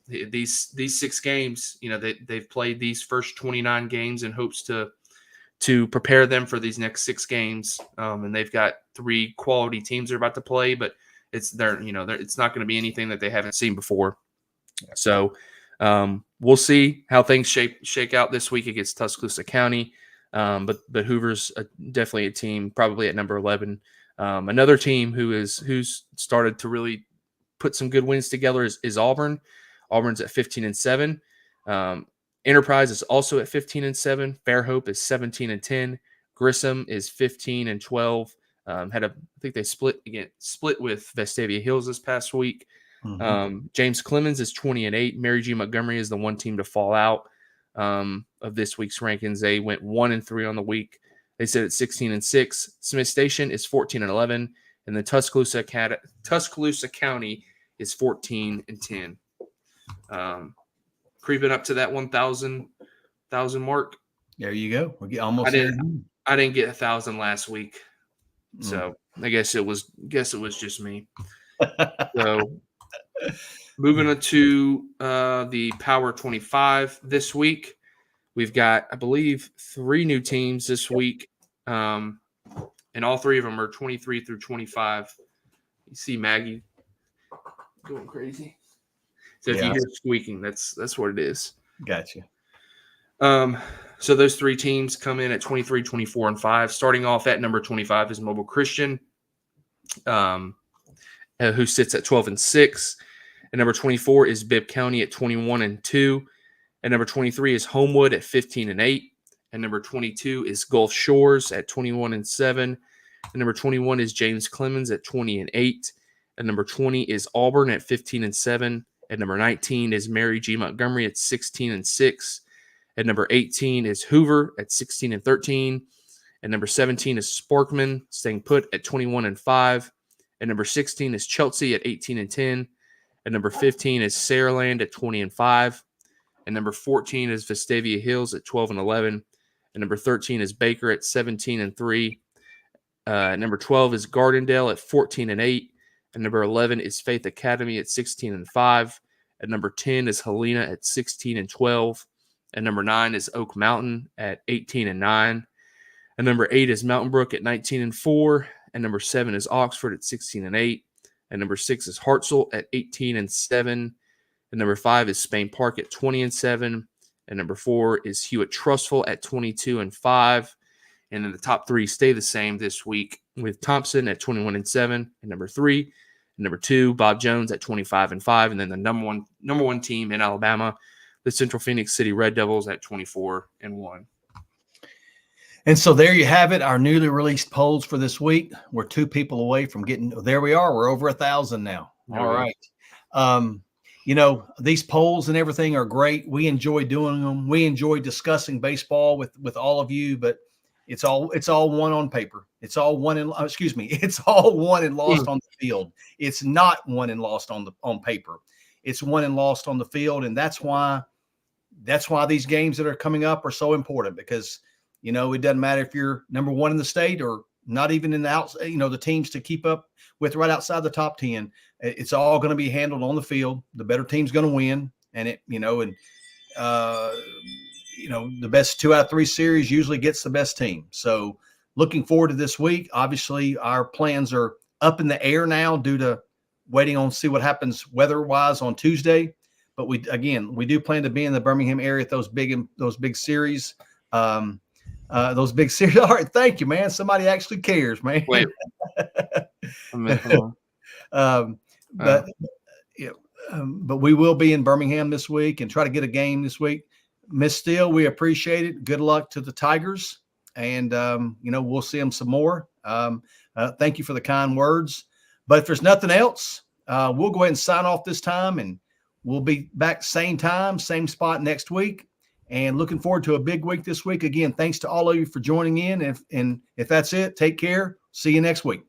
Speaker 2: these 6 games, they've played these first 29 games in hopes to prepare them for these next 6 games, and they've got 3 quality teams they're about to play, but it's not going to be anything that they haven't seen before. So we'll see how things shake out this week against Tuscaloosa County. But Hoover's definitely a team, probably at number 11. Another team who's started to really put some good wins together is Auburn. Auburn's at 15-7. Enterprise is also at 15-7. Fairhope is 17-10. Grissom is 15-12. I think they split with Vestavia Hills this past week. James Clemens is 20-8. Mary G. Montgomery is the one team to fall out of this week's rankings. They went 1-3 on the week. They sit at 16-6. Smith Station is 14-11, and the Tuscaloosa County is 14-10. Creeping up to that 1,000 mark.
Speaker 1: There you go. We're almost
Speaker 2: there. I didn't get 1,000 last week, so I guess it was just me. So moving on to the Power 25 this week, we've got, I believe, 3 new teams this week, and all 3 of them are 23 through 25. You see Maggie going crazy. So if you hear squeaking, that's what it is.
Speaker 1: Gotcha.
Speaker 2: So those 3 teams come in at 23, 24, and 5. Starting off at number 25 is Mobile Christian, who sits at 12-6. And number 24 is Bibb County at 21-2. And number 23 is Homewood at 15-8. And number 22 is Gulf Shores at 21-7. And number 21 is James Clemens at 20-8. And number 20 is Auburn at 15-7. And number 19 is Mary G. Montgomery at 16-6. And number 18 is Hoover at 16-13. And number 17 is Sparkman, staying put at 21-5. And number 16 is Chelsea at 18-10. And number 15 is Saraland at 20-5. And number 14 is Vestavia Hills at 12-11. And number 13 is Baker at 17-3. Number 12 is Gardendale at 14-8. And number 11 is Faith Academy at 16-5. At number 10 is Helena at 16-12. And number 9 is Oak Mountain at 18-9. And number 8 is Mountain Brook at 19-4. And number 7 is Oxford at 16-8. And number 6 is Hartselle at 18-7. And number 5 is Spain Park at 20-7. And number 4 is Hewitt Trustful at 22-5. And then the top 3 stay the same this week, with Thompson at 21-7 and number 3. And number 2, Bob Jones at 25-5. And then the number one team in Alabama, the Central Phoenix City Red Devils at 24-1.
Speaker 1: And so there you have it, our newly released polls for this week. We're 2 people away from getting – there we are. We're over 1,000 now. All right. These polls and everything are great. We enjoy doing them. We enjoy discussing baseball with all of you, but it's all won on paper. It's all won and it's all won and lost on the field. It's not won and lost on paper. It's won and lost on the field, and that's why these games that are coming up are so important, because it doesn't matter if you're number 1 in the state or not even in the outside, the teams to keep up with right outside the top 10. It's all going to be handled on the field. The better team's going to win, and the best 2 out of 3 series usually gets the best team. So looking forward to this week. Obviously, our plans are up in the air now due to waiting on see what happens weather-wise on Tuesday. But we do plan to be in the Birmingham area at those big series. Those big series. All right, thank you, man. Somebody actually cares, man.
Speaker 2: Wait.
Speaker 1: But we will be in Birmingham this week and try to get a game this week. Miss Steele, we appreciate it. Good luck to the Tigers, and we'll see them some more. Thank you for the kind words. But if there's nothing else, we'll go ahead and sign off this time, and we'll be back same time, same spot next week. And looking forward to a big week this week. Again, thanks to all of you for joining in. And if that's it, take care. See you next week.